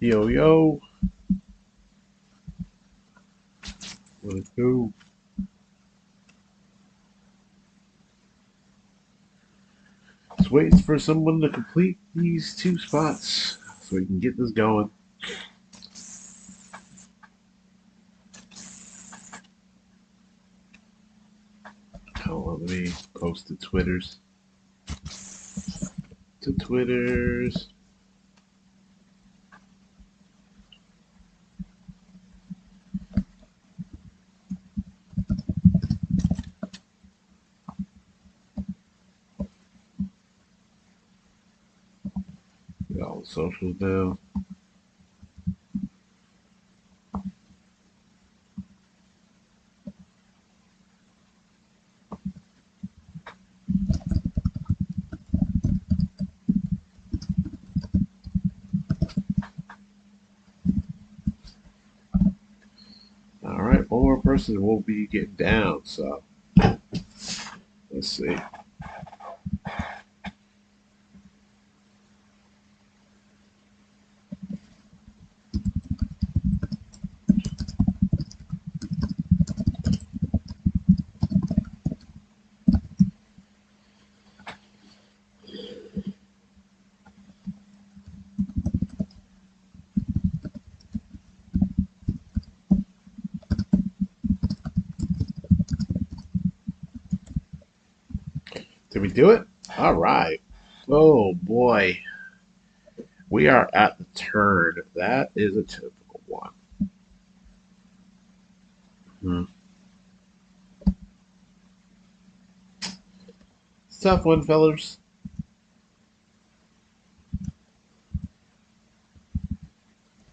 Yo, yo. Let's go. Just waiting for someone to complete these two spots so we can get this going. Hold on, let me post to Twitters. To Twitters. Get all the socials now. All right, one more person will be getting down. So let's see. Did we do it? All right. Oh boy, we are at the turn. That is a typical one. Hmm. It's a tough one, fellas.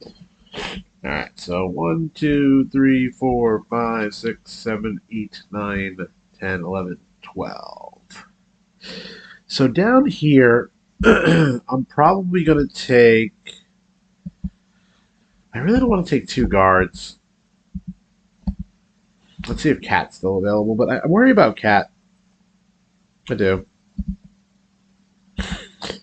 All right, so 1, 2, 3, 4, 5, 6, 7, 8, 9, 10, 11, 12. So down here, I'm probably going to take. I really don't want to take two guards. Let's see if Cat's still available, but I worry about Cat. I do. I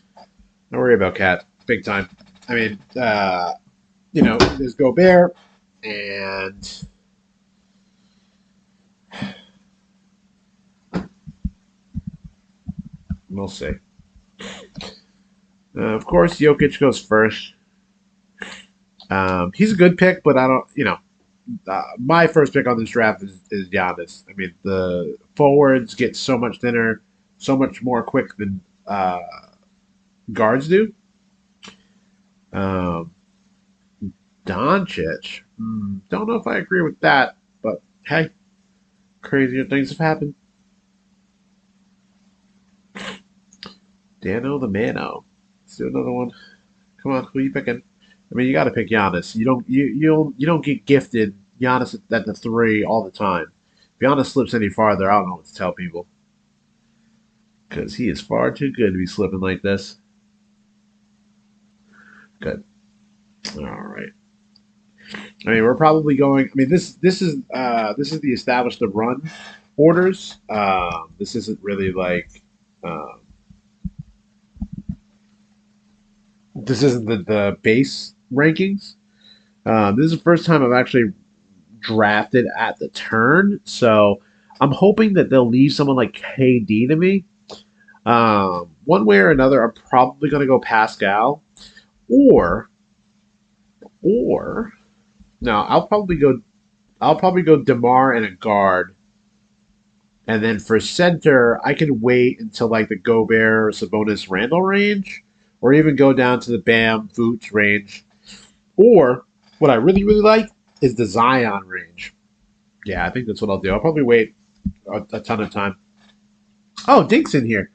worry about Cat big time. I mean, there's Gobert, and we'll see. Of course, Jokic goes first. He's a good pick, but I don't. My first pick on this draft is Giannis. I mean, the forwards get so much thinner, so much more quick than guards do. Um, Doncic, don't know if I agree with that, but hey, crazier things have happened. Dano the Mano. Let's do another one. Come on, who are you picking? I mean, you got to pick Giannis. You don't get gifted Giannis at the three all the time. If Giannis slips any farther, I don't know what to tell people because he is far too good to be slipping like this. Good. All right. I mean, we're probably going. I mean, this is the established the run orders. This isn't really like um, this isn't the base rankings. This is the first time I've actually drafted at the turn, so I'm hoping that they'll leave someone like KD to me. One way or another, I'm probably going to go Pascal, or or no, I'll probably go Demar and a guard, and then for center, I can wait until like the Gobert, Sabonis, Randall range, or even go down to the Bam, Vooch range. Or what I really really like is the Zion range. Yeah, I think that's what I'll do. I'll probably wait a ton of time. Oh, Dink's in here.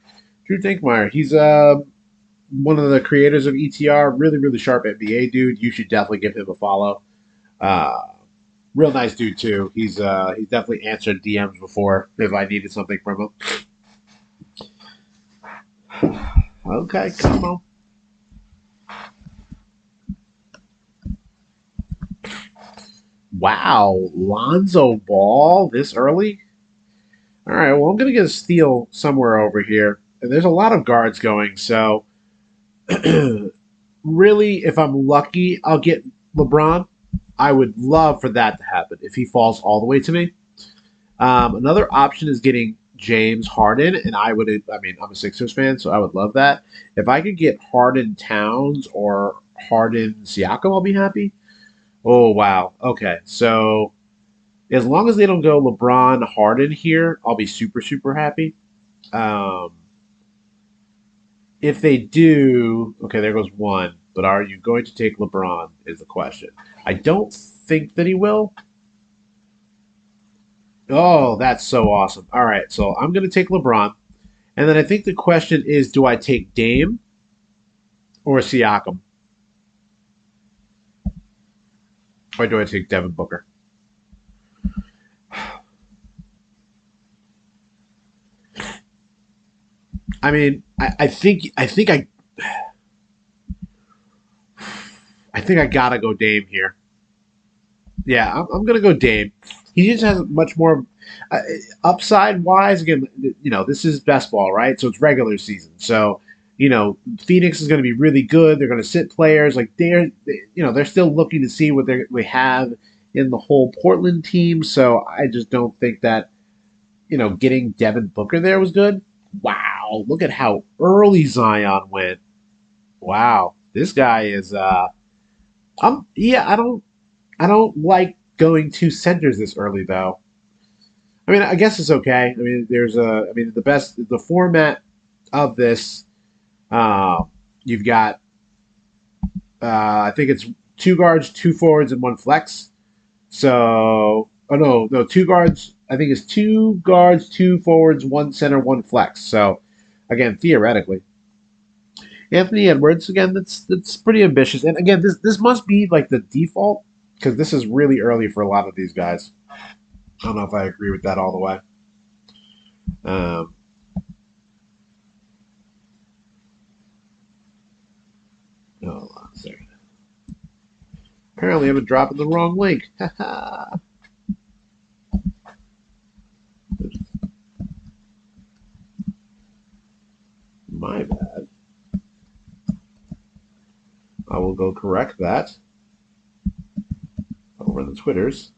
Drew Dinkmeyer. He's one of the creators of ETR. Really, really sharp NBA dude. You should definitely give him a follow. Uh, Real nice dude too. He's definitely answered DMs before if I needed something from him. Okay, come on. Wow, Lonzo Ball this early. All right, well I'm gonna get a steal somewhere over here. And there's a lot of guards going, so really, if I'm lucky, I'll get LeBron. I would love for that to happen if he falls all the way to me. Another option is getting James Harden, and I would. I mean, I'm a Sixers fan, so I would love that. If I could get Harden Towns or Harden Siakam, I'll be happy. Oh wow. Okay, so as long as they don't go LeBron Harden here, I'll be super super happy. Um, if they do, okay, there goes one. But are you going to take LeBron? Is the question. I don't think that he will. Oh, that's so awesome. All right, so I'm going to take LeBron. And then I think the question is, do I take Dame or Siakam? Or do I take Devin Booker? I mean, I think I gotta go Dame here. Yeah, I'm gonna go Dame. He just has much more upside wise. Again, this is best ball, right? So it's regular season. So Phoenix is going to be really good. They're going to sit players like they're still looking to see what they have in the whole Portland team. So I just don't think that getting Devin Booker there was good. Wow, look at how early Zion went. Wow, this guy is. Yeah, I don't like going two centers this early though. I mean, I guess it's okay. I mean, the format of this. Uh, you've got, I think it's two guards, two forwards, and one flex. So, oh no, two guards. I think it's two guards, two forwards, one center, one flex. So, again, theoretically, Anthony Edwards. Again, that's pretty ambitious. And again, this must be like the default because this is really early for a lot of these guys. I don't know if I agree with that all the way. Um, Hold on a second. Apparently, I've been dropping the wrong link. My bad. I will go correct that over the Twitters.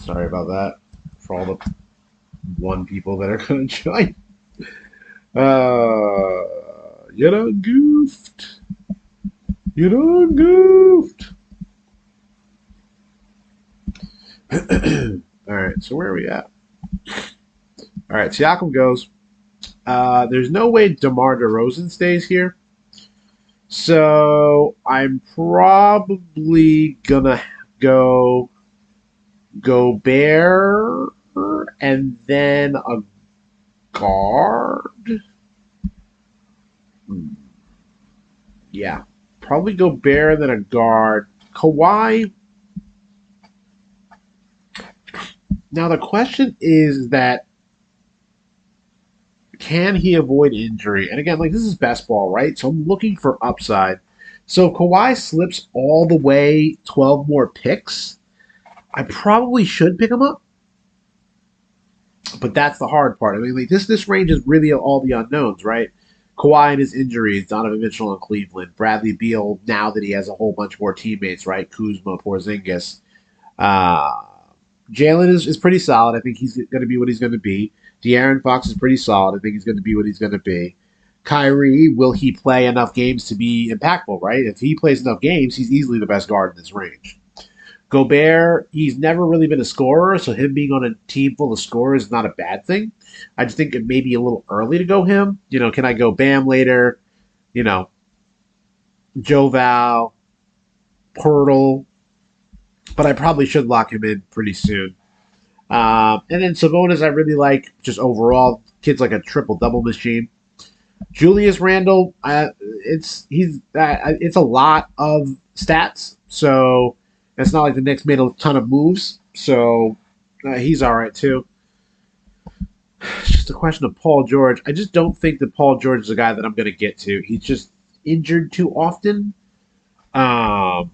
Sorry about that for all the one people that are going to join. You done goofed. You done goofed. All right, so where are we at? All right, Siakam goes. There's no way DeMar DeRozan stays here. So I'm probably gonna go Gobert and then a guard. Yeah, probably Gobert and then a guard. Kawhi. Now the question is that can he avoid injury? And again, like this is best ball, right? So I'm looking for upside. So if Kawhi slips all the way 12 more picks, I probably should pick him up. But that's the hard part. I mean, like this range is really all the unknowns, right? Kawhi and his injuries, Donovan Mitchell in Cleveland, Bradley Beal now that he has a whole bunch more teammates, right? Kuzma, Porzingis. Uh, Jalen is pretty solid. I think he's going to be what he's going to be. De'Aaron Fox is pretty solid. I think he's going to be what he's going to be. Kyrie, will he play enough games to be impactful, right? If he plays enough games, he's easily the best guard in this range. Gobert, he's never really been a scorer, so him being on a team full of scorers is not a bad thing. I just think it may be a little early to go him. Can I go Bam later? You know, Joe Val, Pirtle, but I probably should lock him in pretty soon. And then Sabonis, I really like just overall. Kid's like a triple double machine. Julius Randle, it's a lot of stats, so it's not like the Knicks made a ton of moves, so he's all right too. It's just a question of Paul George. I just don't think that Paul George is a guy that I'm going to get to. He's just injured too often. Um,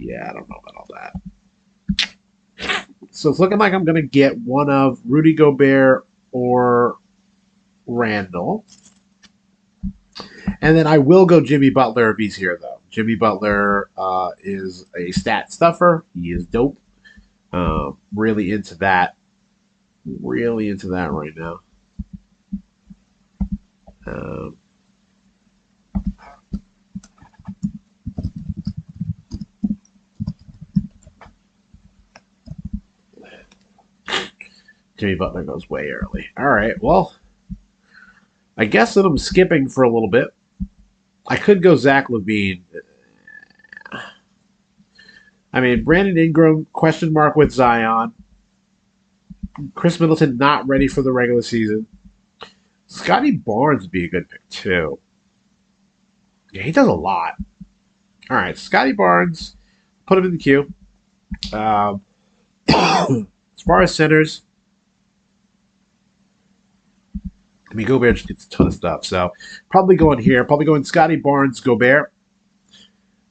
Yeah, I don't know about all that. So it's looking like I'm going to get one of Rudy Gobert or Randall. And then I will go Jimmy Butler if he's here, though. Jimmy Butler is a stat stuffer. He is dope. Really into that. Really into that right now. Um, Jimmy Butler goes way early. All right. Well, I guess that I'm skipping for a little bit. I could go Zach Levine. I mean, Brandon Ingram, question mark with Zion. Chris Middleton not ready for the regular season. Scotty Barnes would be a good pick, too. Yeah, he does a lot. All right, Scotty Barnes, put him in the queue. Um, as far as centers, I mean, Gobert just gets a ton of stuff. So probably going here. Probably going Scotty Barnes, Gobert.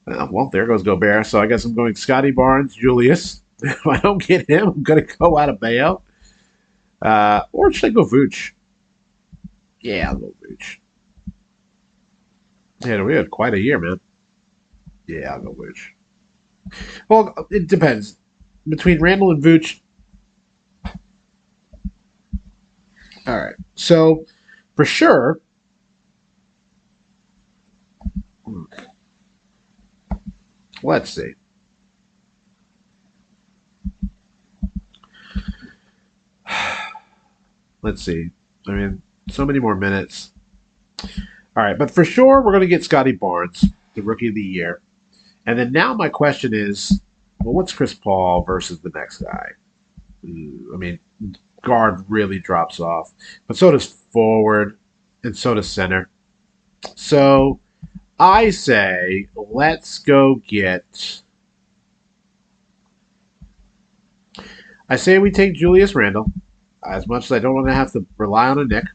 Well, there goes Gobert. So I guess I'm going Scotty Barnes, Julius. If I don't get him, I'm going to go out of Mayo. Or should I go Vooch? Yeah, I'll go Vooch. Yeah, we had quite a year, man. Yeah, I'll go Vooch. Well, it depends. Between Randall and Vooch. All right. So for sure, let's see. Let's see. I mean, so many more minutes. All right, but for sure, we're going to get Scotty Barnes, the rookie of the year. And then now my question is, well, what's Chris Paul versus the next guy? I mean, guard really drops off, but so does forward, and so does center. So I say, let's go get. I say we take Julius Randle, as much as I don't want to have to rely on a Nick.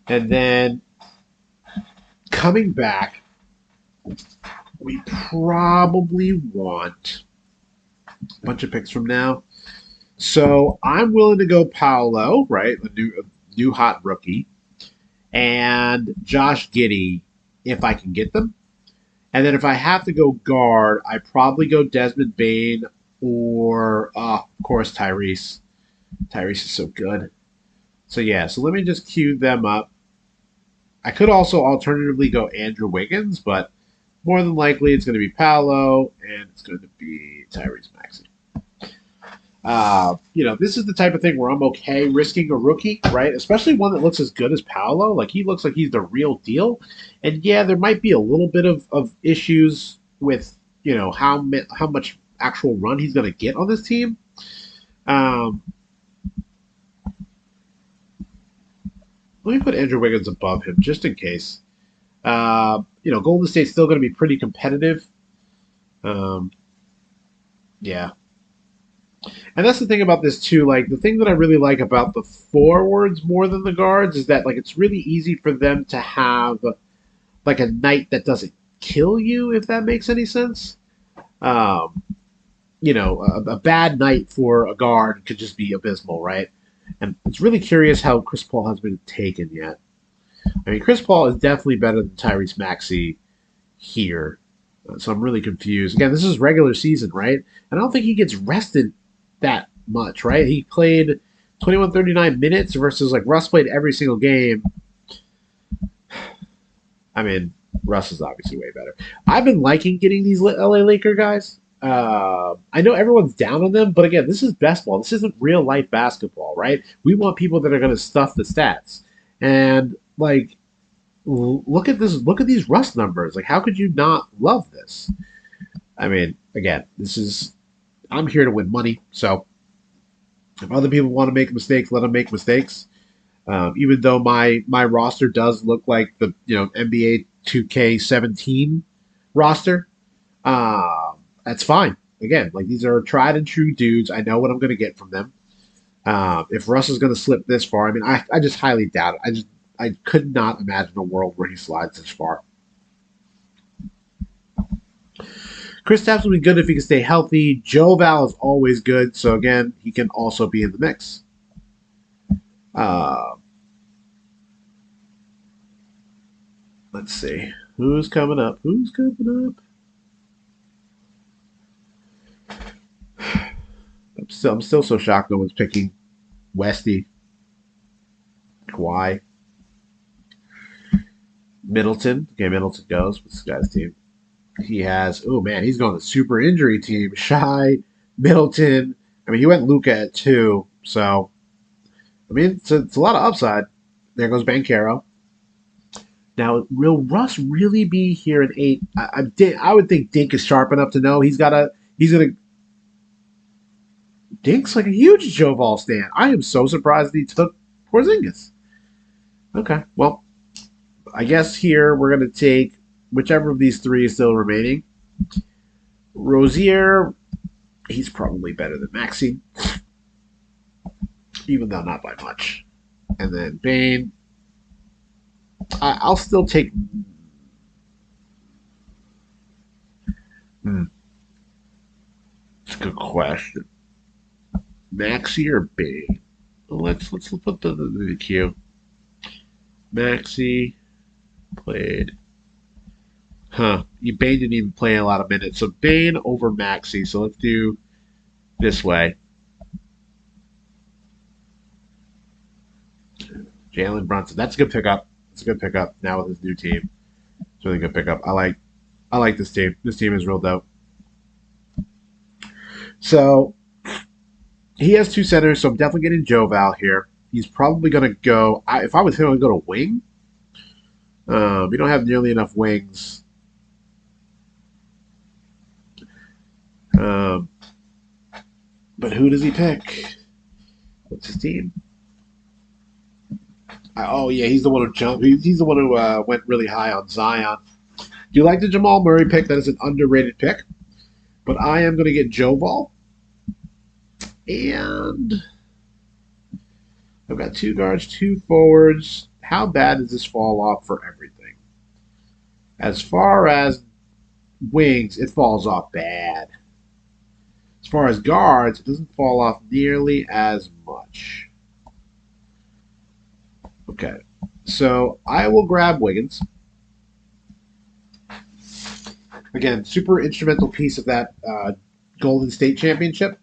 And then coming back, we probably want a bunch of picks from now. So I'm willing to go Paolo, right? A new hot rookie, and Josh Giddey if I can get them. And then if I have to go guard, I probably go Desmond Bain or, of course, Tyrese. Tyrese is so good. So yeah, so let me just cue them up. I could also alternatively go Andrew Wiggins, but more than likely it's going to be Paolo and it's going to be Tyrese Maxey. This is the type of thing where I'm okay risking a rookie, right? Especially one that looks as good as Paolo. Like he looks like he's the real deal. And yeah, there might be a little bit of issues with how much actual run he's going to get on this team. Um, Let me put Andrew Wiggins above him just in case. Golden State's still going to be pretty competitive. Um, yeah, and that's the thing about this too. Like the thing that I really like about the forwards more than the guards is that like it's really easy for them to have like a night that doesn't kill you, if that makes any sense. Um, a bad night for a guard could just be abysmal, right? And it's really curious how Chris Paul has been taken yet. I mean, Chris Paul is definitely better than Tyrese Maxey here. So I'm really confused. Again, this is regular season, right? And I don't think he gets rested that much, right? He played 21, 39 minutes versus like Russ played every single game. I mean, Russ is obviously way better. I've been liking getting these LA Laker guys. I know everyone's down on them, but again, this is best ball. This isn't real life basketball, right? We want people that are going to stuff the stats. And like, look at this. Look at these Russ numbers. Like, how could you not love this? I mean, again, this is. I'm here to win money. So if other people want to make mistakes, let them make mistakes. Even though my roster does look like the NBA 2K17 roster, that's fine. Again, like these are tried and true dudes. I know what I'm going to get from them. If Russ is going to slip this far, I mean, I just highly doubt it. I could not imagine a world where he slides this far. Kristaps will be good if he can stay healthy. Joe Val is always good, so again, he can also be in the mix. Uh, let's see. Who's coming up? Who's coming up? I'm still so shocked no one's picking Westy, Kawhi, Middleton. Okay, Middleton goes with this guy's team. He has, oh man, he's going to super injury team. Shy, Middleton. I mean, he went Luca at 2, so I mean, it's a lot of upside. There goes Bankero. Now, will Russ really be here at 8? I would think Dink is sharp enough to know he's gonna. Dink's like a huge Joe Ball stand. I am so surprised that he took Porzingis. Okay, well, I guess here we're gonna take whichever of these three is still remaining. Rozier, he's probably better than Maxi, even though not by much. And then Bane, I'll still take. Hmm, it's a good question. Maxi or Bane? Let's put the queue. Maxi played. Huh. Bane didn't even play a lot of minutes. So Bane over Maxi. So let's do this way. Jalen Brunson. That's a good pickup. That's a good pickup now with his new team. It's a really good pickup. I like this team. This team is real dope. So he has 2 centers, so I'm definitely getting Joe Val here. He's probably going to go. If I was him, I would go to wing. We don't have nearly enough wings. Um, but who does he pick? What's his team? Oh yeah, he's the one who jumped. He's the one who went really high on Zion. Do you like the Jamal Murray pick? That is an underrated pick. But I am going to get Joe Ball. And I've got 2 guards, 2 forwards. How bad does this fall off for everything? As far as wings, it falls off bad. As far as guards, it doesn't fall off nearly as much. Okay, so I will grab Wiggins. Again, super instrumental piece of that Golden State championship.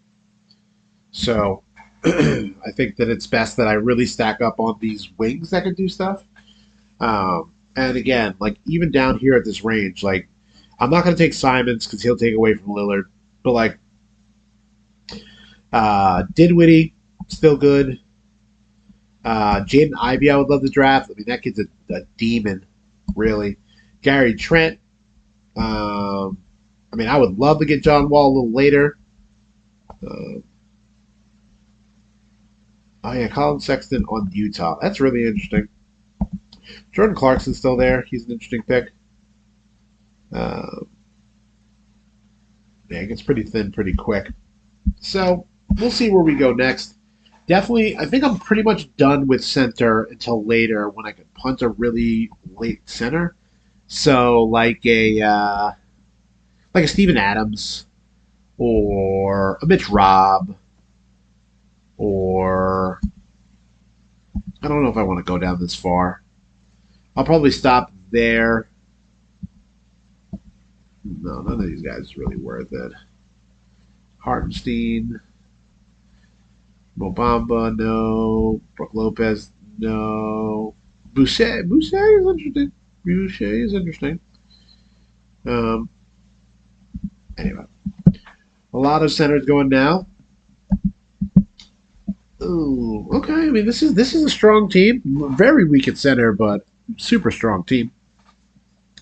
So I think that it's best that I really stack up on these wings that can do stuff. And again, like even down here at this range, like I'm not going to take Simons because he'll take away from Lillard. But like Dinwiddie, still good. Jaden Ivey, I would love to draft. I mean, that kid's a demon, really. Gary Trent. I mean, I would love to get John Wall a little later. Oh yeah, Colin Sexton on Utah. That's really interesting. Jordan Clarkson's still there. He's an interesting pick. Yeah, it gets pretty thin pretty quick. So we'll see where we go next. Definitely, I think I'm pretty much done with center until later when I can punt a really late center. So like a Steven Adams or a Mitch Robb or I don't know if I want to go down this far. I'll probably stop there. No, none of these guys is really worth it. Hartenstein, Mobamba, no. Brook Lopez, no. Boucher is interesting. Boucher is interesting. Um, anyway, a lot of centers going now. Ooh, okay. I mean, this is a strong team. Very weak at center, but super strong team.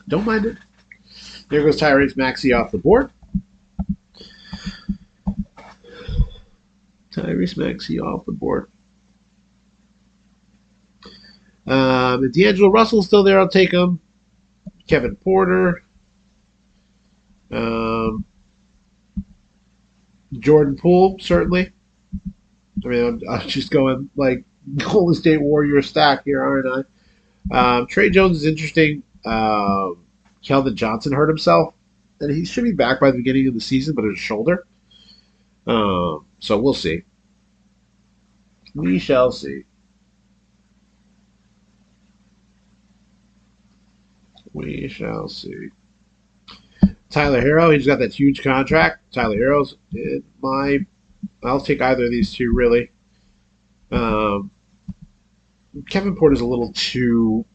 Don't mind it. There goes Tyrese Maxey off the board. Tyrese Maxey off the board. If D'Angelo Russell's still there, I'll take him. Kevin Porter. Jordan Poole, certainly. I mean, I'm just going like Golden State Warrior stack here, aren't I? Trey Jones is interesting. Keldon Johnson hurt himself. and he should be back by the beginning of the season, but his shoulder. So we'll see. We shall see. We shall see. Tyler Hero, he's got that huge contract. Tyler Hero's in my. I'll take either of these two, really. Um, Kevin Porter's a little too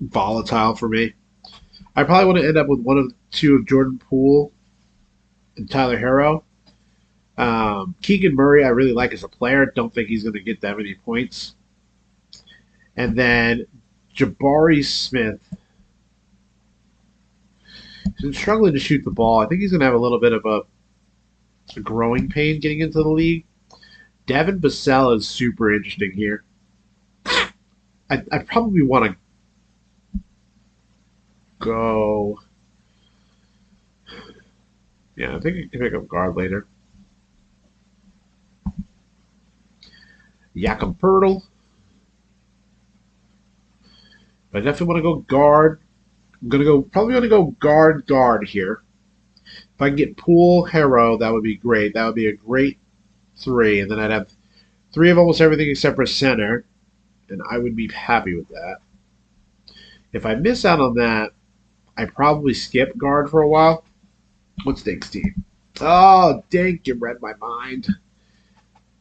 volatile for me. I probably want to end up with one of two of Jordan Poole and Tyler Hero. Keegan Murray, I really like as a player. Don't think he's going to get that many points. And then Jabari Smith. He's been struggling to shoot the ball. I think he's going to have a little bit of a growing pain getting into the league. Devin Vassell is super interesting here. I probably want to go. Yeah, I think I can pick up guard later. Jakob Pertl. But I definitely want to go guard. I'm gonna go probably gonna go guard here. If I can get Poole Hero, that would be great. That would be a great three, and then I'd have three of almost everything except for center, and I would be happy with that. If I miss out on that, I probably skip guard for a while. What's Dink's team? Oh, Dink, you read my mind.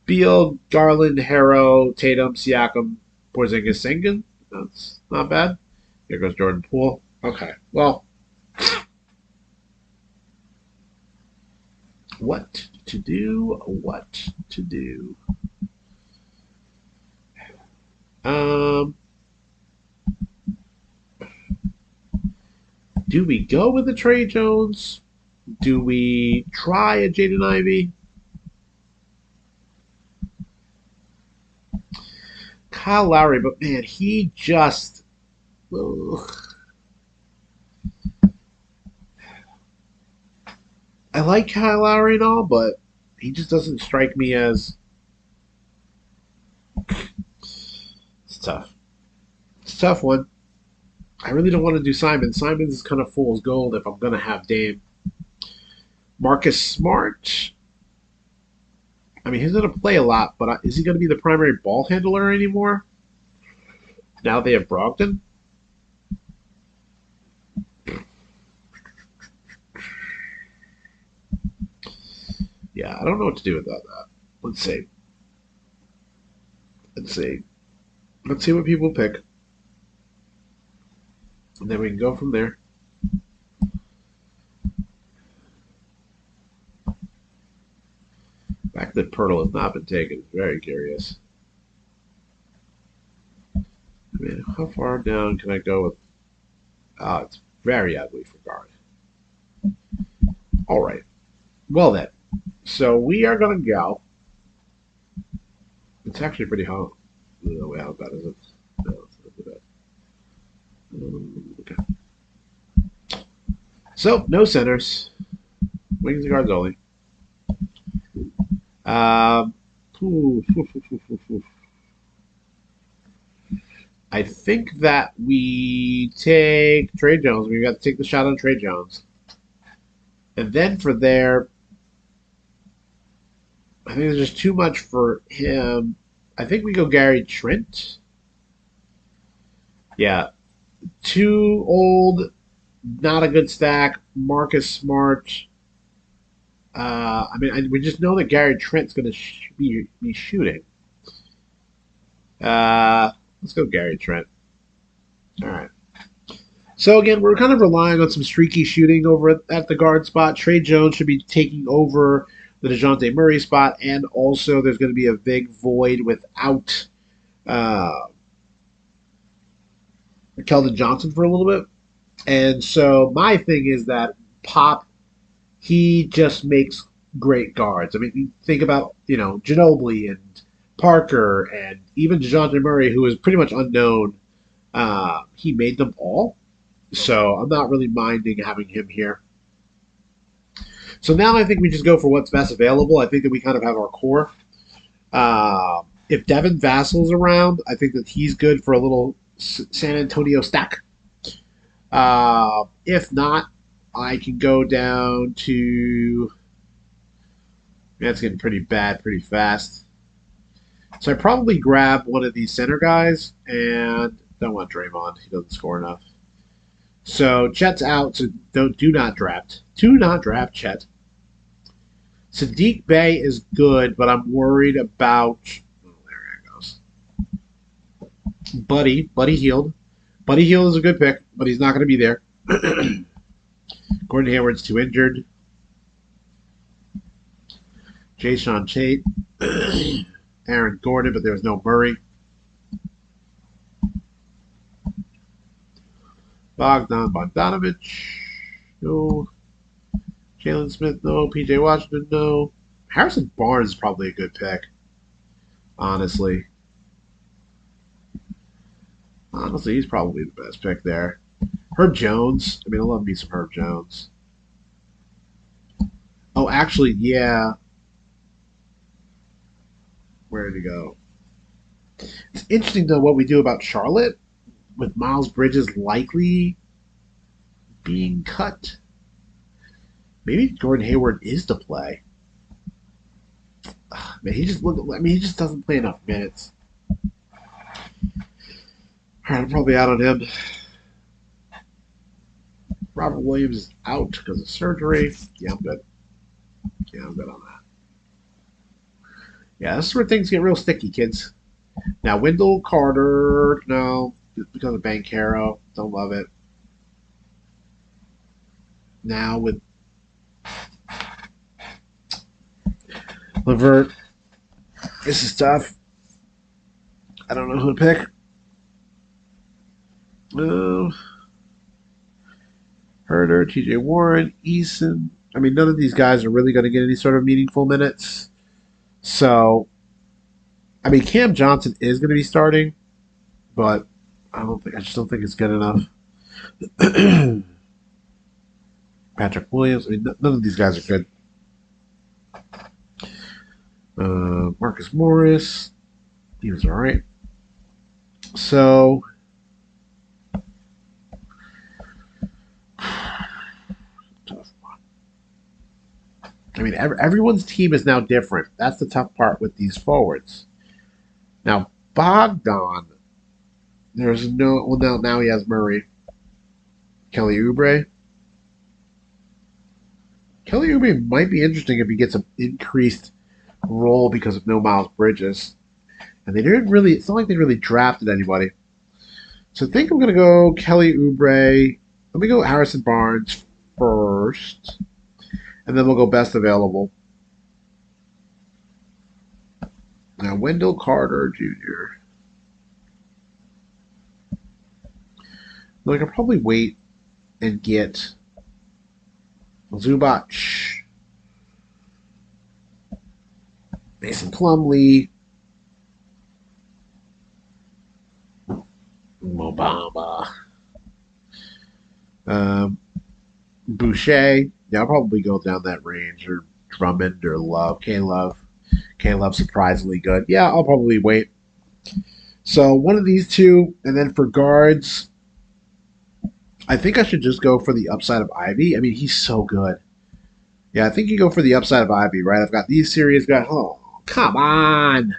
Beal, Garland, Harrow, Tatum, Siakam, Porzingis, Sengun. That's not bad. Here goes Jordan Poole. Okay, well, what to do? What to do? Um, do we go with the Trey Jones? Do we try a Jaden Ivey? Kyle Lowry, but man, he just. Ugh. I like Kyle Lowry and all, but he just doesn't strike me as. It's tough. It's a tough one. I really don't want to do Simon. Simons is kind of fool's gold if I'm going to have Dame. Marcus Smart. I mean, he's going to play a lot, but is he going to be the primary ball handler anymore? Now they have Brogdon? Yeah, I don't know what to do about that. Let's see. Let's see. Let's see what people pick. And then we can go from there. The fact that Pirtle has not been taken is very curious. I mean, how far down can I go with... it's very ugly for guard. All right. Well, then. So we are going to go. It's actually pretty hot. No way, how bad is it? No, it's not too bad. Okay. So, no centers. Wings and guards only. I think that we take Trey Jones. We've got to take the shot on Trey Jones. And then for there, I think there's just too much for him. I think we go Gary Trent. Yeah. Too old, not a good stack. Marcus Smart. We just know that Gary Trent's going to be shooting. Let's go Gary Trent. All right. So again, we're kind of relying on some streaky shooting over at the guard spot. Trey Jones should be taking over the DeJounte Murray spot, and also there's going to be a big void without Keldon Johnson for a little bit. And so my thing is that Pop, he just makes great guards. I mean, you think about, Ginobili and Parker and even DeJounte Murray, who is pretty much unknown. He made them all. So I'm not really minding having him here. So now I think we just go for what's best available. I think that we kind of have our core. If Devin Vassal's around, I think that he's good for a little San Antonio stack. If not, I can go down to. That's getting pretty bad pretty fast. So I probably grab one of these center guys and don't want Draymond. He doesn't score enough. So Chet's out. So do not draft. Do not draft Chet. Sadiq Bey is good, but I'm worried about. Oh, there it goes. Buddy Hield. Buddy Hield is a good pick, but he's not going to be there. Gordon Hayward's too injured. Jay-Sean Tate. Aaron Gordon, but there was no Murray. Bogdan Bogdanovich. No. Jalen Smith, no. PJ Washington, no. Harrison Barnes is probably a good pick. Honestly. Honestly, he's probably the best pick there. Herb Jones. I mean, I love me some Herb Jones. Oh, actually, yeah. Where did he go? It's interesting, though, what we do about Charlotte with Miles Bridges likely being cut. Maybe Gordon Hayward is the play. Man, he just look. I mean, he just doesn't play enough minutes. All right, I'm probably out on him. Robert Williams is out because of surgery. Yeah, I'm good. Yeah, I'm good on that. Yeah, this is where things get real sticky, kids. Now, Wendell Carter, no, because of Banchero. Don't love it. Now with Levert, this is tough. I don't know who to pick. Herder, TJ Warren, Eason. I mean, none of these guys are really going to get any sort of meaningful minutes. So, I mean, Cam Johnson is going to be starting, but I just don't think it's good enough. Patrick Williams. I mean, none of these guys are good. Marcus Morris. He was all right. So, tough one. I mean, everyone's team is now different. That's the tough part with these forwards. Now, Bogdan, there's no. Well, now he has Murray. Kelly Oubre. Kelly Oubre might be interesting if he gets an increased role because of no Miles Bridges. And they didn't really. It's not like they really drafted anybody. So I think I'm going to go Kelly Oubre. Let me go Harrison Barnes first. And then we'll go best available. Now, Wendell Carter Jr. Like, I'll probably wait and get Zubac, Mason Plumlee, Mobamba, Boucher. Yeah, I'll probably go down that range, or Drummond or Love. K-Love. K-Love surprisingly good. Yeah, I'll probably wait. So one of these two, and then for guards, I think I should just go for the upside of Ivy. I mean, he's so good. Yeah, I think you go for the upside of Ivy, right? I've got these series guys. Oh, come on.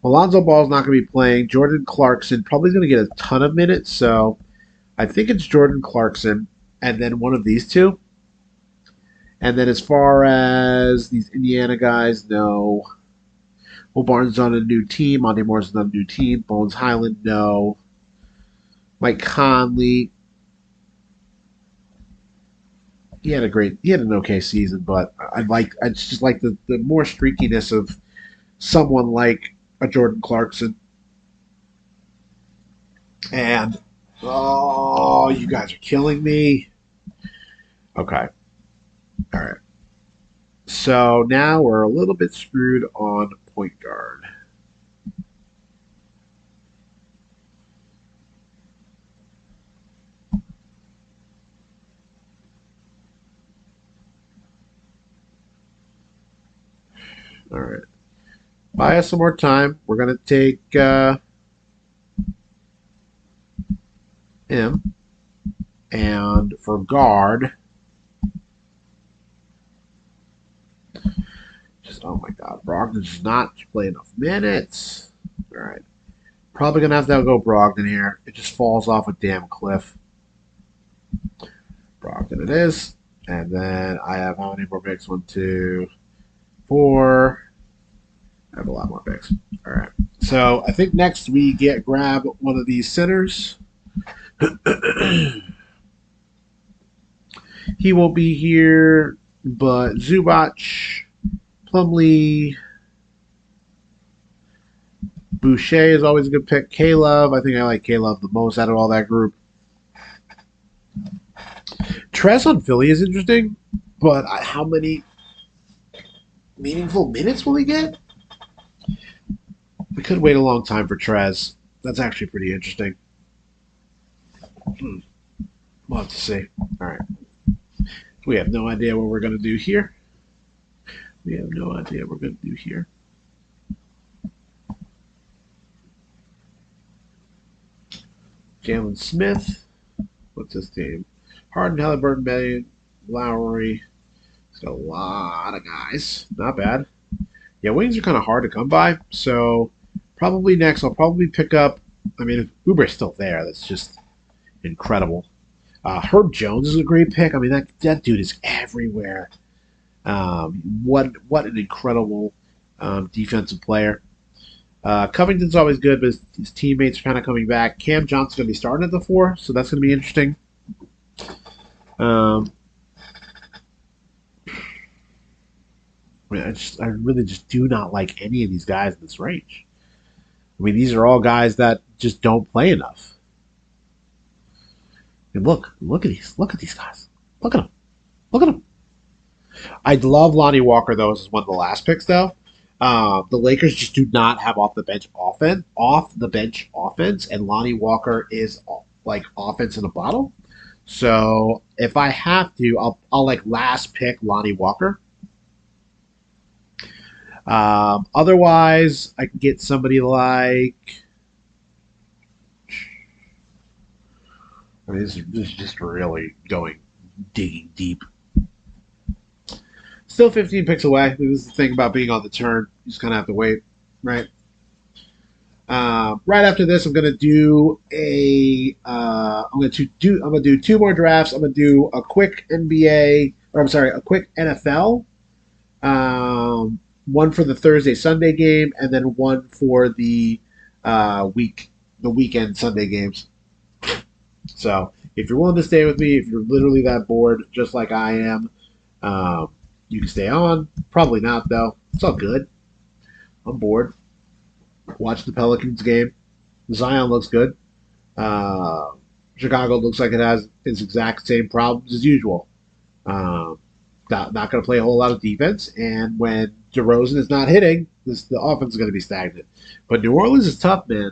Alonzo Ball's not going to be playing. Jordan Clarkson probably going to get a ton of minutes, so I think it's Jordan Clarkson and then one of these two. And then as far as these Indiana guys, no. Will Barnes is on a new team. Monte Morris is on a new team. Bones Highland, no. Mike Conley. He had an okay season, but I just like the more streakiness of someone like a Jordan Clarkson. And oh, you guys are killing me. Okay. All right. So now we're a little bit screwed on point guard. All right. Buy us some more time. We're going to take him. And for guard, oh my God, Brogdon does not play enough minutes. All right. Probably going to have to go Brogdon here. It just falls off a damn cliff. Brogdon it is. And then I have how many more picks? 1, 2, 4. I have a lot more picks. All right. So I think next we grab one of these centers. He won't be here, but Zubac, Plumlee, Boucher is always a good pick. K-Love, I think I like K-Love the most out of all that group. Trez on Philly is interesting, but how many meaningful minutes will he get? We could wait a long time for Trez. That's actually pretty interesting. We'll have to see. All right. We have no idea what we're going to do here. Jalen Smith. What's his name? Harden, Halliburton, Bay, Lowry. He's got a lot of guys. Not bad. Yeah, wings are kind of hard to come by. So probably next I'll probably pick up. I mean, if Oubre still there, that's just incredible. Herb Jones is a great pick. I mean, that dude is everywhere. What an incredible defensive player. Covington's always good, but his teammates are kind of coming back. Cam Johnson's going to be starting at the 4, so that's going to be interesting. I really just do not like any of these guys in this range. I mean, these are all guys that just don't play enough. And look at these guys. Look at them. I love Lonnie Walker though. This is one of the last picks though. The Lakers just do not have off the bench offense, and Lonnie Walker is like offense in a bottle. So if I have to, I'll like last pick Lonnie Walker. Otherwise, I can get somebody like. I mean, this is just really digging deep. Still 15 picks away. This is the thing about being on the turn. You just kind of have to wait, right? Right after this, I'm gonna do do 2 more drafts. I'm gonna do a quick a quick NFL. One for the Thursday Sunday game, and then one for the weekend Sunday games. So if you're willing to stay with me, if you're literally that bored, just like I am, you can stay on. Probably not though. It's all good. I'm bored. Watch the Pelicans game. Zion looks good. Chicago looks like it has its exact same problems as usual. Not going to play a whole lot of defense, and when DeRozan is not hitting, the offense is going to be stagnant. But New Orleans is tough, man.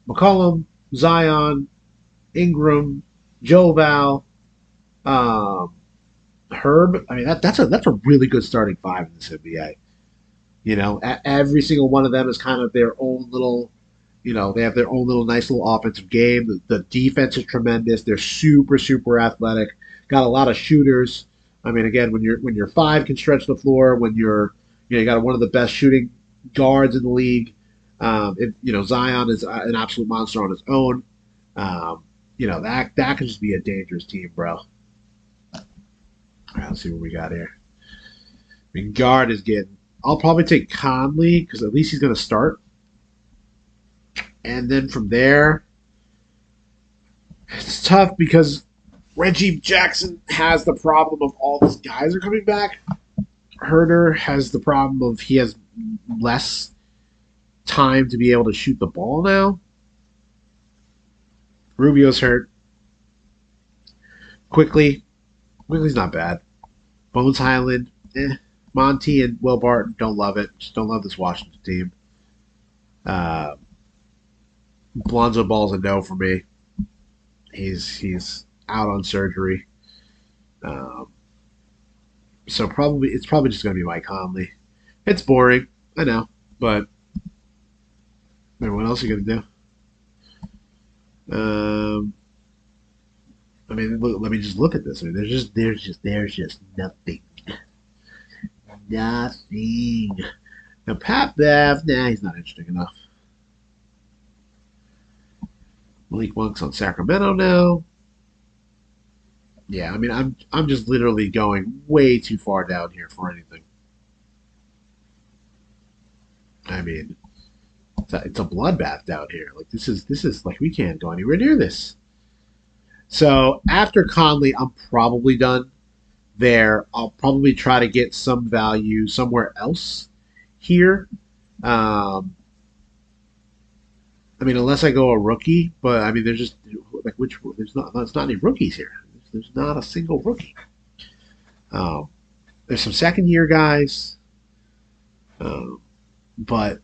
McCollum, Zion, Ingram, Joe Val, Herb. I mean, that's a really good starting 5 in this NBA. You know, every single one of them is kind of their own little. They have their own little nice little offensive game. The defense is tremendous. They're super athletic. Got a lot of shooters. I mean, again, when your 5 can stretch the floor, when you got one of the best shooting guards in the league. Zion is an absolute monster on his own. That could just be a dangerous team, bro. All right, let's see what we got here. I mean, guard is getting. I'll probably take Conley because at least he's going to start. And then from there, it's tough because Reggie Jackson has the problem of all these guys are coming back. Herder has the problem of he has less time to be able to shoot the ball now. Rubio's hurt. Quickly's not bad. Bones Highland, Monty and Will Barton don't love it. Just don't love this Washington team. Lonzo Ball's a no for me. He's out on surgery. So it's probably just going to be Mike Conley. It's boring, I know, but man, what else are you going to do? I mean, look, let me just look at this. I mean, there's just nothing, nothing. Now, Pat Bev, nah, he's not interesting enough. Malik Monk's on Sacramento now. Yeah, I mean, I'm just literally going way too far down here for anything. I mean, it's a bloodbath down here. Like this is like we can't go anywhere near this. So after Conley, I'm probably done there. I'll probably try to get some value somewhere else here. Um, I mean, unless I go a rookie, but I mean, there's just like there's not any rookies here. There's not a single rookie. Um, there's some second year guys, um, but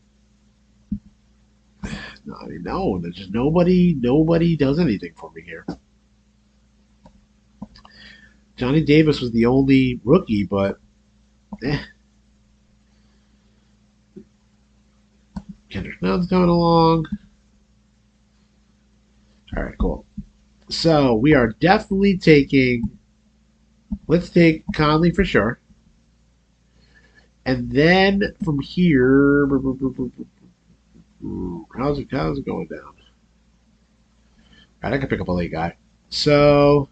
no, I mean, no, there's just nobody does anything for me here. Johnny Davis was the only rookie, but eh, Kendrick Nunn's coming along. All right, cool. So we are definitely taking. Let's take Conley for sure, and then from here, how's it going down? All right, I can pick up a late guy. So,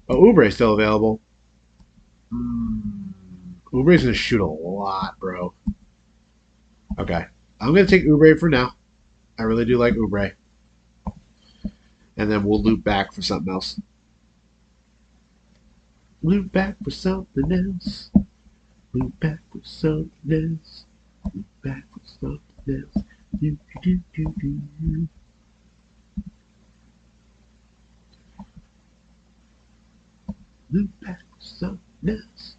oh, Oubre is still available. Oubre's gonna shoot a lot, bro. Okay, I'm gonna take Oubre for now. I really do like Oubre, and then we'll loop back for something else. Loop back for something else. Loop back for something else. Loop back for something else. Do, do, do, do, do. Loop back for something else.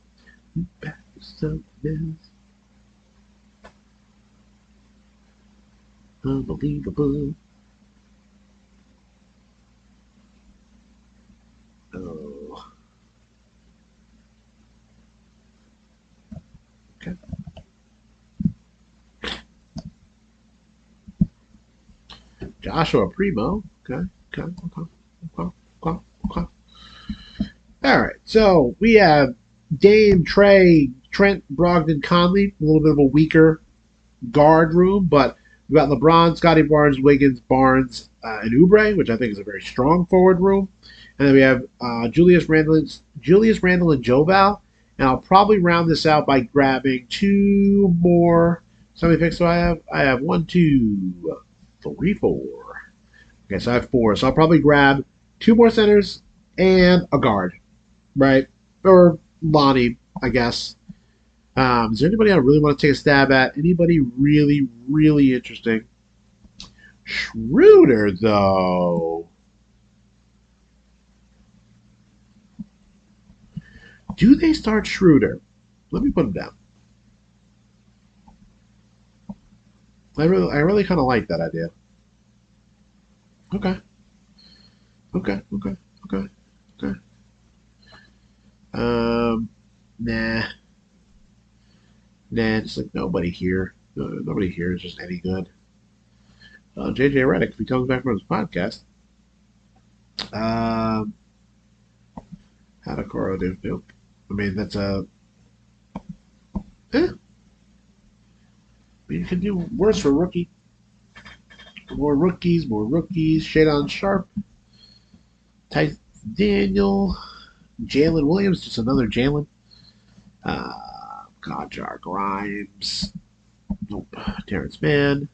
Loop back for something else. Unbelievable. Oh, okay. Joshua Primo. Okay, okay, okay, okay, okay, okay. All right, so we have Dame, Trey, Trent, Brogdon, Conley. A little bit of a weaker guard room, but we've got LeBron, Scotty Barnes, Wiggins, Barnes, and Oubre, which I think is a very strong forward room. And then we have Julius Randle, and Joe Val. And I'll probably round this out by grabbing two more. So how many picks do I have? I have one, two, three, four. Okay, so I have four. So I'll probably grab two more centers and a guard, right? Or Lonnie, I guess. Is there anybody I really want to take a stab at? Anybody really, really interesting? Schroeder, though. Do they start Schroeder? Let me put him down. I really kind of like that idea. Okay, okay, okay, okay, okay. Um, nah, nah. Just like nobody here. Nobody here is just any good. JJ Redick, if he comes back from his podcast, um, how did Coro do? Nope. I mean, that's a. I mean, you can do worse for a rookie. More rookies, more rookies. Shadon Sharp, Tyson Daniel, Jalen Williams, just another Jalen. Godjar Grimes. Nope. Terrence Mann.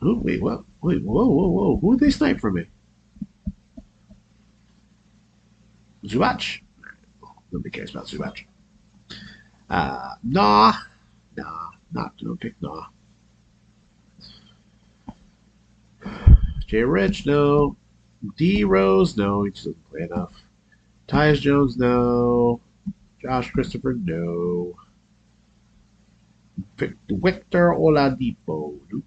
Oh, wait, what? Wait, whoa, whoa, whoa. Who did they snipe from me? Zubac. Nobody cares about Zubac. Nah. Nah. Not gonna pick Nah. Jay Rich, no. D Rose, no. He just doesn't play enough. Tyus Jones, no. Josh Christopher, no. Victor Oladipo, nope.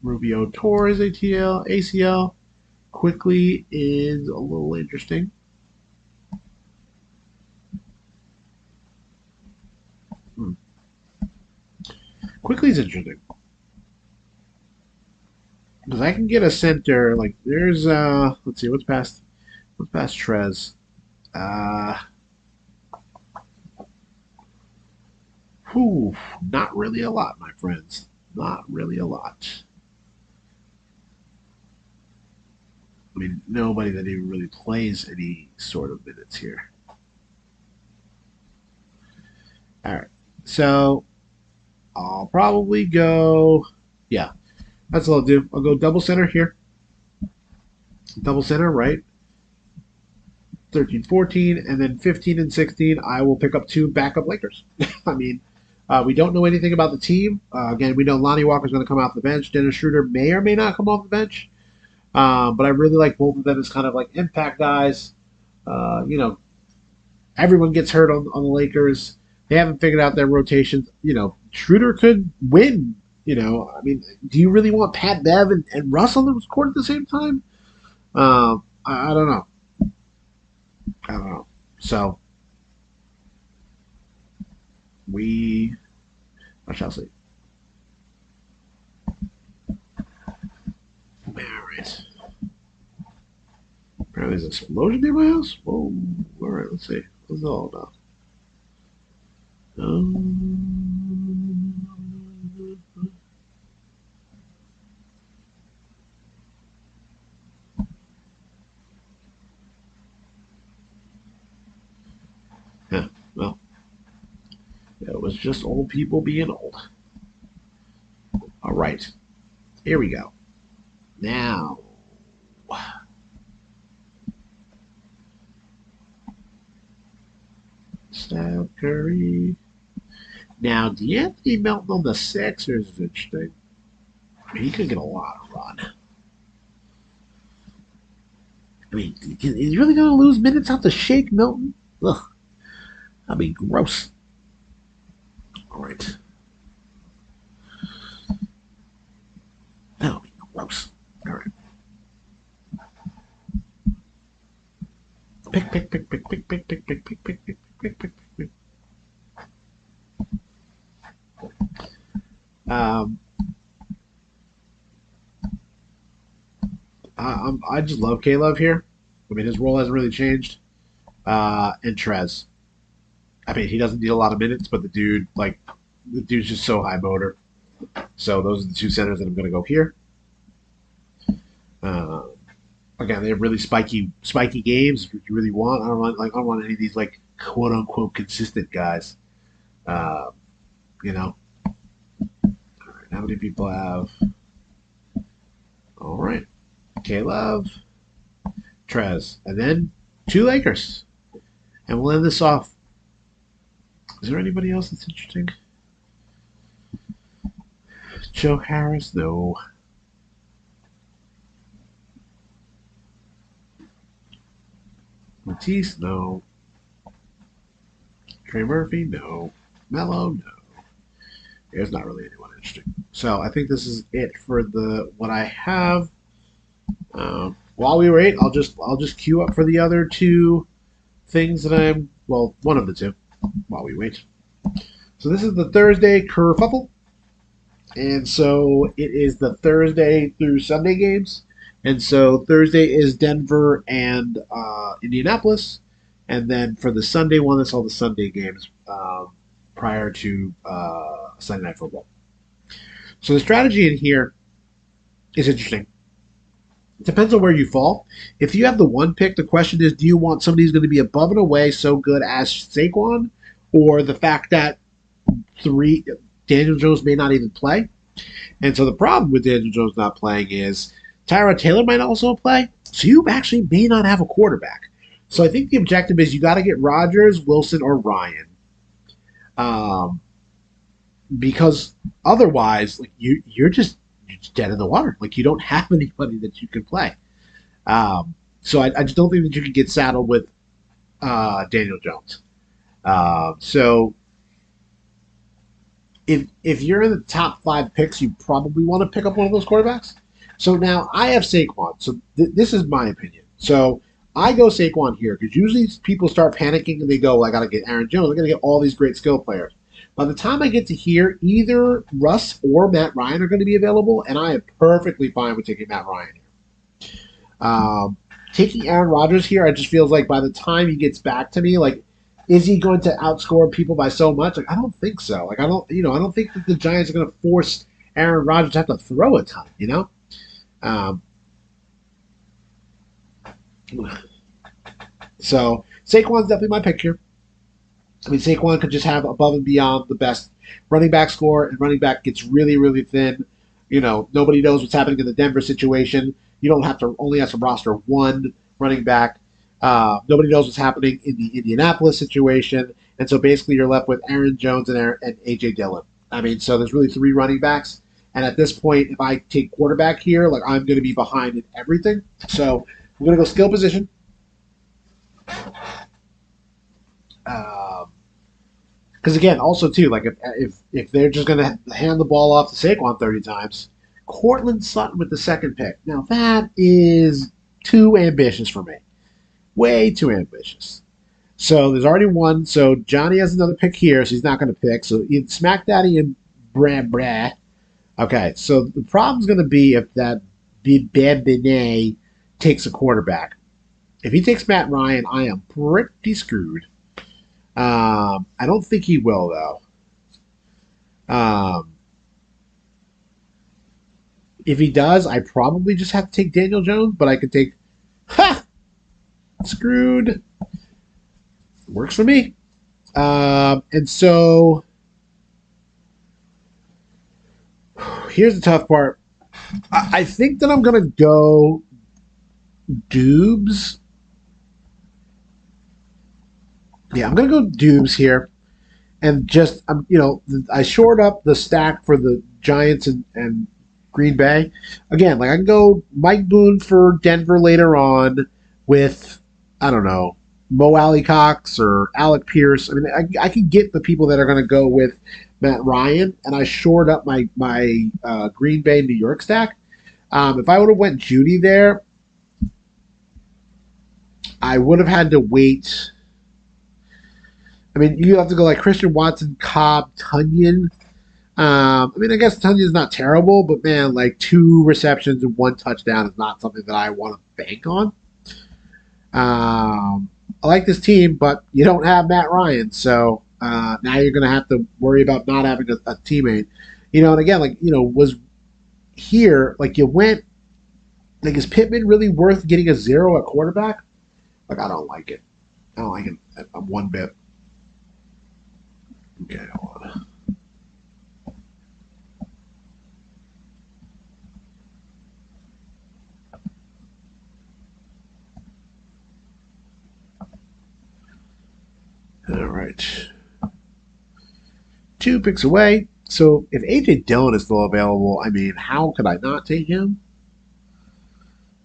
Rubio Torres, ACL. Quickly is a little interesting. Hmm. Quickly is interesting. Because I can get a center. Like there's let's see what's past Trez. Uh, whew, not really a lot, my friends. Not really a lot. I mean, nobody that even really plays any sort of minutes here. All right, so I'll probably go. Yeah, that's what I'll do. I'll go double center here. Double center, right? 13, 14, and then 15 and 16, I will pick up two backup Lakers. I mean, we don't know anything about the team. Again, we know Lonnie Walker's going to come off the bench. Dennis Schroeder may or may not come off the bench. But I really like both of them as kind of like impact guys. You know, everyone gets hurt on the Lakers. They haven't figured out their rotations. You know, Schroeder could win. You know, I mean, do you really want Pat Bev and Russ on the court at the same time? I don't know. I don't know. So we, I shall see. All right. Apparently, there's an explosion near my house. Whoa! All right, let's see. What's it all about? Yeah. Well, it was just old people being old. All right. Here we go. Now, Steph Curry. Now, D'Anthony Melton on the Sixers is interesting. He could get a lot of run. I mean, he's really going to lose minutes out to Shake Milton? Ugh, that'd be gross. All right. That would be gross. All right. Pick. Um, I just love K-Love here. I mean, his role hasn't really changed. And Trez. I mean, he doesn't need a lot of minutes, but the dude's just so high motor. So those are the two centers that I'm going to go here. Uh, Again, they have really spiky games. If you really want, I don't want any of these like quote unquote consistent guys. Uh, you know, all right, how many people have? All right, K Love, Trez, and then two Lakers, and we'll end this off. Is there anybody else that's interesting? Joe Harris, no. Matisse, no. Trey Murphy, no. Mello, no. There's not really anyone interesting. So I think this is it for the what I have. While we wait, I'll just queue up for the other two things that I'm one of the two while we wait. So this is the Thursday kerfuffle, and so it is the Thursday through Sunday games. And so Thursday is Denver and Indianapolis, and then for the Sunday one, that's all the Sunday games prior to Sunday Night Football. So the strategy in here is interesting. It depends on where you fall. If you have the one pick, the question is, do you want somebody who's going to be above and away so good as Saquon, or the fact that three Daniel Jones may not even play? And so the problem with Daniel Jones not playing is Tyrod Taylor might also play, so you actually may not have a quarterback. So I think the objective is you got to get Rodgers, Wilson, or Ryan, um, because otherwise, like you're just dead in the water. Like you don't have anybody that you can play. So I just don't think that you can get saddled with Daniel Jones. So if you're in the top five picks, you probably want to pick up one of those quarterbacks. So now I have Saquon. So this is my opinion. So I go Saquon here because usually people start panicking and they go, well, I got to get Aaron Jones. I got to get all these great skill players. By the time I get to here, either Russ or Matt Ryan are going to be available, and I am perfectly fine with taking Matt Ryan here. Taking Aaron Rodgers here, I just feels like by the time he gets back to me, like, is he going to outscore people by so much? Like, I don't think so. Like, I don't think that the Giants are going to force Aaron Rodgers to have to throw a ton. Um, so Saquon's definitely my pick here. I mean, Saquon could just have above and beyond the best running back score, and running back gets really, really thin. Nobody knows what's happening in the Denver situation. You don't have to only have to roster one running back. Nobody knows what's happening in the Indianapolis situation, and so basically you're left with Aaron Jones and AJ Dillon. I mean, so there's really three running backs, and at this point, if I take quarterback here, like I'm going to be behind in everything. So I'm going to go skill position. Because again, also too, like if they're just going to hand the ball off to Saquon 30 times, Cortland Sutton with the second pick. Now that is too ambitious for me, way too ambitious. So there's already one. So Johnny has another pick here, so he's not going to pick. So Smack Daddy and Brad. Okay, so the problem's going to be if that Benet takes a quarterback. If he takes Matt Ryan, I am pretty screwed. I don't think he will though. If he does, I probably just have to take Daniel Jones, but I could take screwed. Works for me. And so here's the tough part. I think that I'm gonna go Dubes. Yeah, I'm gonna go Dubes here, and just I shored up the stack for the Giants and Green Bay. Again, like I can go Mike Boone for Denver later on with I don't know Mo Alley Cox or Alec Pierce. I mean, I could get the people that are going to go with Matt Ryan, and I shored up my Green Bay New York stack. If I would have went Judy there, I would have had to wait. I mean, you have to go like Christian Watson, Cobb, Tunyon. I mean, I guess Tunyon's not terrible, but man, like 2 receptions and 1 touchdown is not something that I want to bank on. I like this team, but you don't have Matt Ryan, so now you're going to have to worry about not having a teammate. And again, was here, like you went, like is Pittman really worth getting a 0 at quarterback? Like I don't like it. I don't like it one bit. Okay, hold on. All right. 2 picks away. So if AJ Dillon is still available, I mean, how could I not take him?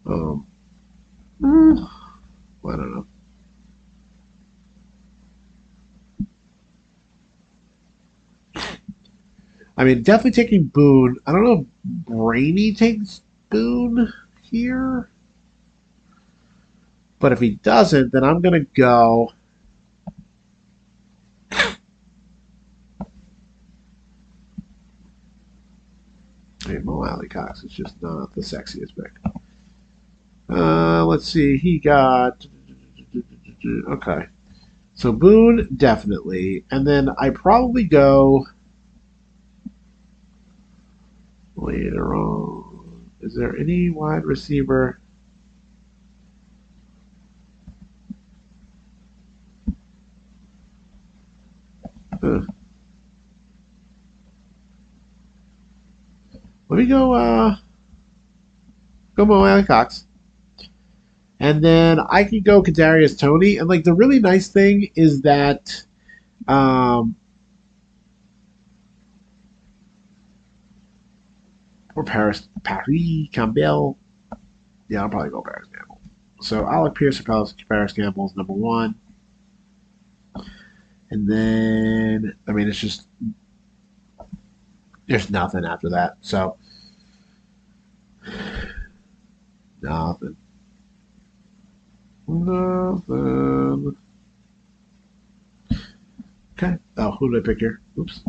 I don't know. I mean, definitely taking Boone. I don't know if Brainy takes Boone here. But if he doesn't, then I'm going to go. Hey, Mo Alley Cox is just not the sexiest pick. Let's see. He got. Okay. So Boone, definitely. And then I probably go later on. Is there any wide receiver? Let me go Mo Alley Cox. And then I could go Kadarius Toney. And like the really nice thing is that or Paris Campbell. Yeah, I'll probably go Paris Campbell. So Alec Pierce or Paris Campbell is number 1. And then I mean it's just there's nothing after that. So nothing. Nothing. Okay. Oh, who did I pick here? Oops.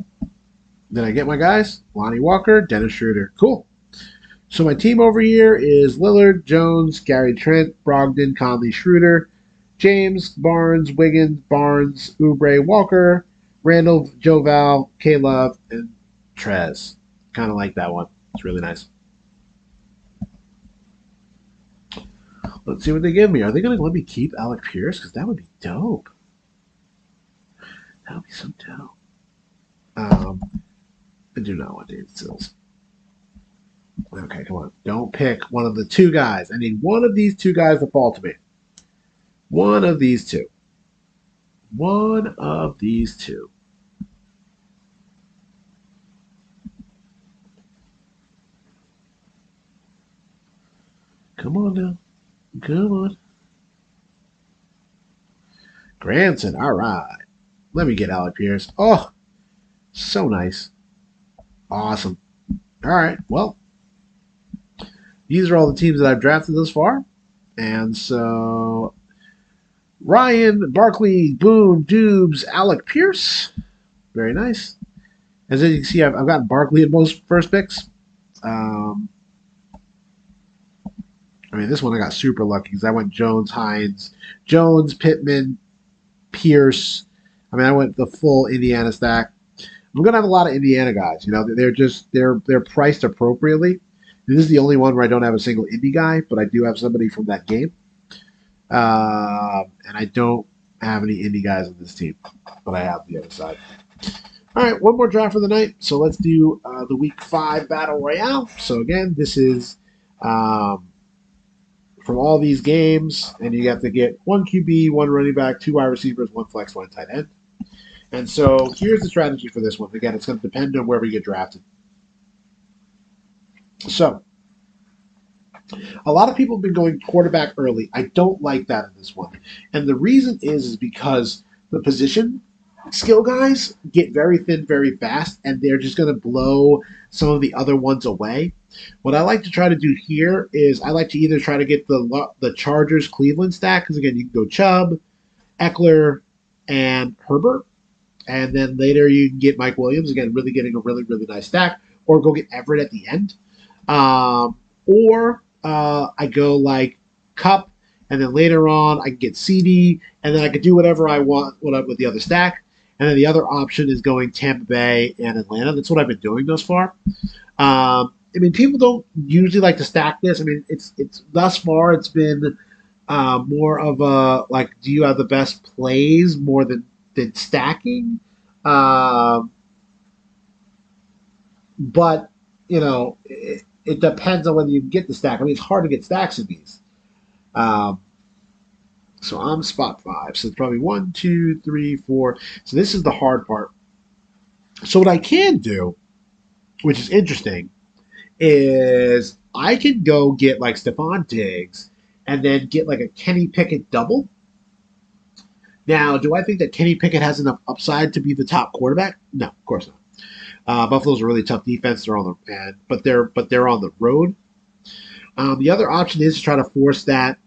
Did I get my guys? Lonnie Walker, Dennis Schroeder. Cool. So my team over here is Lillard, Jones, Gary Trent, Brogdon, Conley, Schroeder, James, Barnes, Wiggins, Barnes, Oubre, Walker, Randall, Joe Val, K-Love, and Trez. Kind of like that one. It's really nice. Let's see what they give me. Are they going to let me keep Alec Pierce? Because that would be dope. That would be so dope. I do not want David Sills. Okay, come on. Don't pick one of the two guys. I need one of these two guys to fall to me. One of these two. One of these two. Come on now. Come on. Granson. All right. Let me get Alec Pierce. Oh, so nice. Awesome. All right. Well, these are all the teams that I've drafted thus far. And so Ryan, Barkley, Boone, Dubes, Alec Pierce. Very nice. As you can see, I've gotten Barkley in most first picks. I mean, this one I got super lucky because I went Jones, Hines, Jones, Pittman, Pierce. I mean, I went the full Indiana stack. I'm gonna have a lot of Indiana guys. You know, they're priced appropriately. This is the only one where I don't have a single indie guy, but I do have somebody from that game. And I don't have any indie guys on this team, but I have the other side. All right, one more draft for the night. So let's do the Week 5 Battle Royale. So again, this is from all these games, and you have to get one QB, one running back, two wide receivers, one flex, one tight end. And so here's the strategy for this one. Again, it's going to depend on where we get drafted. So a lot of people have been going quarterback early. I don't like that in this one. And the reason is because the position skill guys get very thin very fast, and they're just going to blow some of the other ones away. What I like to try to do here is I like to either try to get the Chargers Cleveland stack, because again, you can go Chubb, Eckler, and Herbert. And then later you can get Mike Williams, again, really getting a really, really nice stack, or go get Everett at the end. Or I go like Cup, and then later on I can get CD, and then I could do whatever I want with the other stack. And then the other option is going Tampa Bay and Atlanta. That's what I've been doing thus far. I mean, people don't usually like to stack this. I mean, it's thus far it's been more of a like, do you have the best plays more than stacking? But you know, it depends on whether you can get the stack. I mean, it's hard to get stacks in these. Um, so I'm spot 5. So it's probably 1, 2, 3, 4. So this is the hard part. So what I can do, which is interesting, is I can go get like Stephon Diggs and then get like a Kenny Pickett double. Now, do I think that Kenny Pickett has enough upside to be the top quarterback? No, of course not. Buffalo's a really tough defense. They're on the but they're on the road. The other option is to try to force that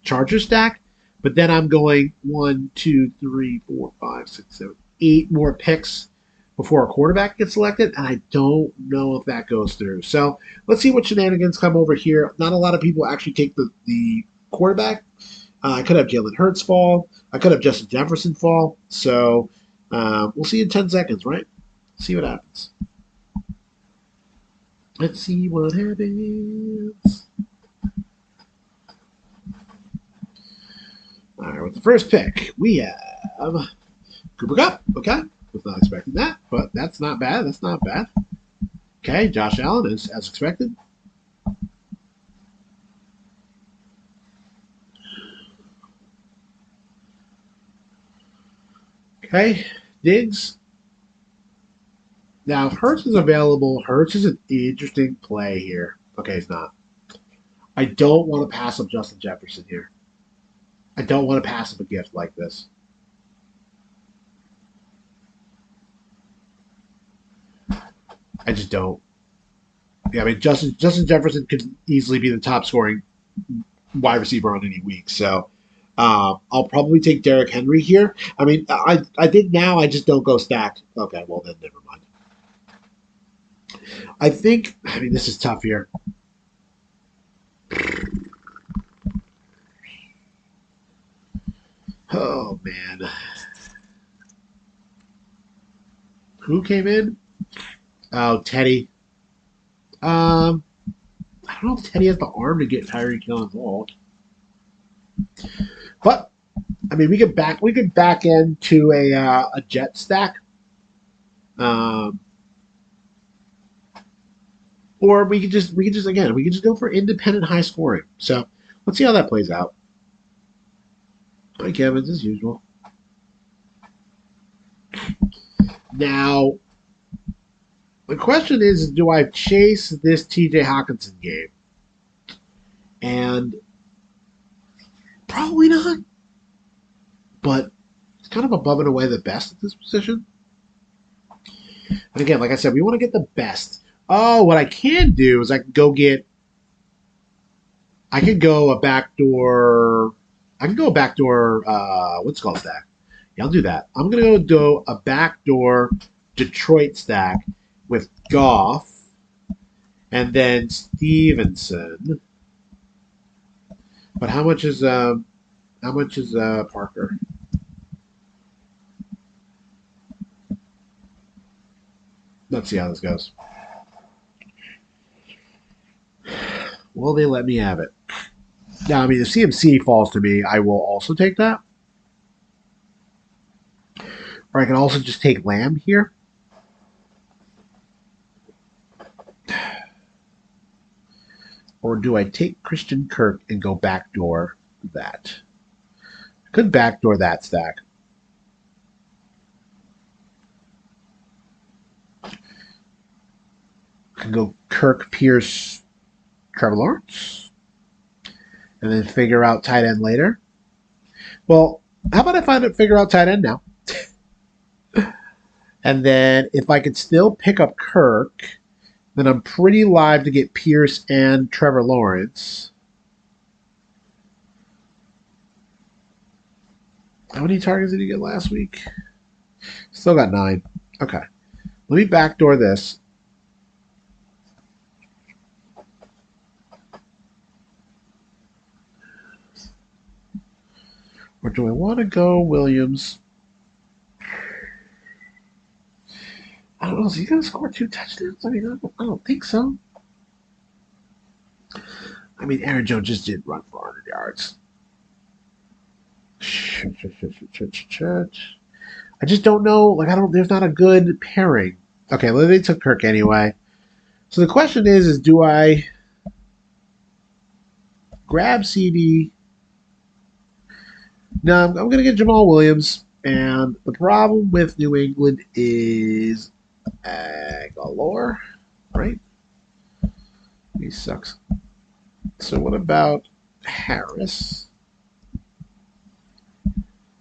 Charger stack, but then I'm going 1, 2, 3, 4, 5, 6, 7, 8 more picks before a quarterback gets selected, and I don't know if that goes through. So let's see what shenanigans come over here. Not a lot of people actually take the quarterback. I could have Jalen Hurts fall. I could have Justin Jefferson fall. So we'll see in 10 seconds, right? See what happens. Let's see what happens. All right, with the first pick, we have Cooper Kupp. Okay, was not expecting that, but that's not bad. That's not bad. Okay, Josh Allen is as expected. Okay, Diggs. Now, if Hurts is available, Hurts is an interesting play here. Okay, it's not. I don't want to pass up Justin Jefferson here. I don't want to pass up a gift like this. I just don't. Yeah, I mean, Justin Jefferson could easily be the top scoring wide receiver on any week. So I'll probably take Derrick Henry here. I mean, I think now I just don't go stacked. Okay, well then never mind. I think I mean this is tough here. Oh man, who came in? Oh, Teddy. Um, I don't know if Teddy has the arm to get Tyreek Hill involved, but I mean we could back into a jet stack, um, or we could just again we could just go for independent high scoring. So let's see how that plays out. Mike Evans as usual. Now the question is, do I chase this T.J. Hawkinson game? And probably not, but it's kind of above and away the best at this position. And again, like I said, we want to get the best. Oh, what I can do is I could go a backdoor. I can go a backdoor. What's it called stack? Yeah, I'll do that. I'm gonna go a backdoor Detroit stack with Goff and then Stevenson. But how much is Parker? Let's see how this goes. Will they let me have it? Now, I mean, if CMC falls to me, I will also take that. Or I can also just take Lamb here. Or do I take Christian Kirk and go backdoor that? I could backdoor that stack. I can go Kirk, Pierce, Trevor Lawrence, and then figure out tight end later. Well, how about I figure out tight end now? And then if I could still pick up Kirk, then I'm pretty live to get Pierce and Trevor Lawrence. How many targets did he get last week? Still got 9. Okay. Let me backdoor this. Or do I want to go Williams? I don't know. Is he going to score 2 touchdowns? I mean, I don't think so. I mean, Aaron Jones just did run for 100 yards. I just don't know. Like, I don't. There's not a good pairing. Okay, well, they took Kirk anyway. So the question is do I grab CD? No, I'm going to get Jamal Williams. And the problem with New England is Galore, right? He sucks. So what about Harris?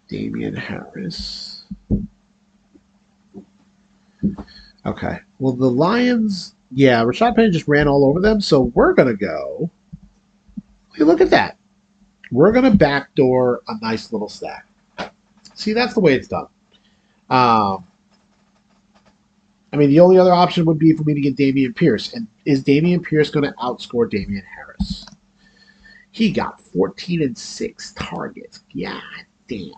Damian Harris. Okay. Well, the Lions, yeah, Rashad Penny just ran all over them. So we're going to go. Hey, look at that. We're going to backdoor a nice little stack. See, that's the way it's done. Um, I mean, the only other option would be for me to get Dameon Pierce. And is Dameon Pierce going to outscore Damian Harris? He got 14 and 6 targets. God damn.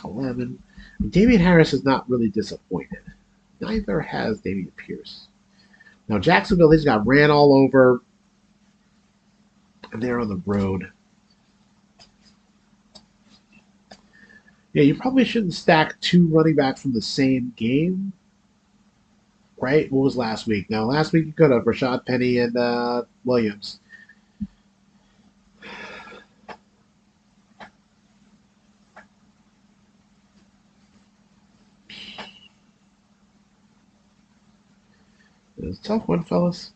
11. I mean, Damian Harris is not really disappointed. Neither has Dameon Pierce. Now, Jacksonville, they just got ran all over, and they're on the road. Yeah, you probably shouldn't stack 2 running backs from the same game, right? What was last week? Now, last week you could have Rashad Penny and Williams. It was a tough one, fellas.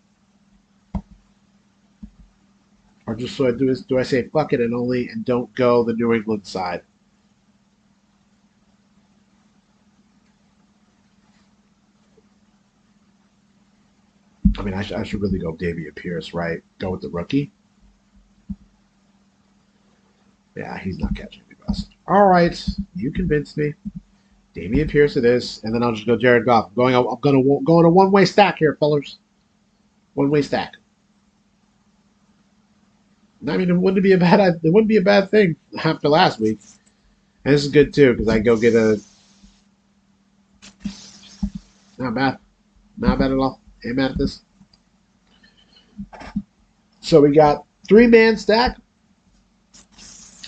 Or just so I do I say fuck it and don't go the New England side? I mean, I should really go Dameon Pierce, right? Go with the rookie. Yeah, he's not catching any bus. All right, you convinced me. Damian Pierce it is, and then I'll just go Jared Goff. I'm going to go on a one-way stack here, fellas. One-way stack. I mean, it wouldn't be a bad thing after last week. And this is good too because I go get a not bad, not bad at all. Ain't mad at this. So we got 3-man stack,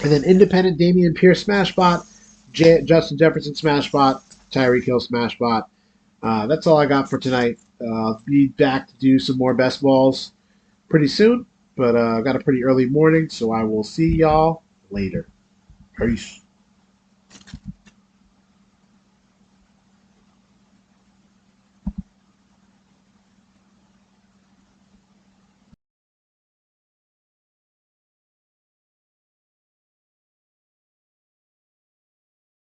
and then independent Damian Pierce smash spot, Justin Jefferson smash spot, Tyreek Hill smash spot. That's all I got for tonight. I'll be back to do some more best balls pretty soon, but I got a pretty early morning, so I will see y'all later. Peace.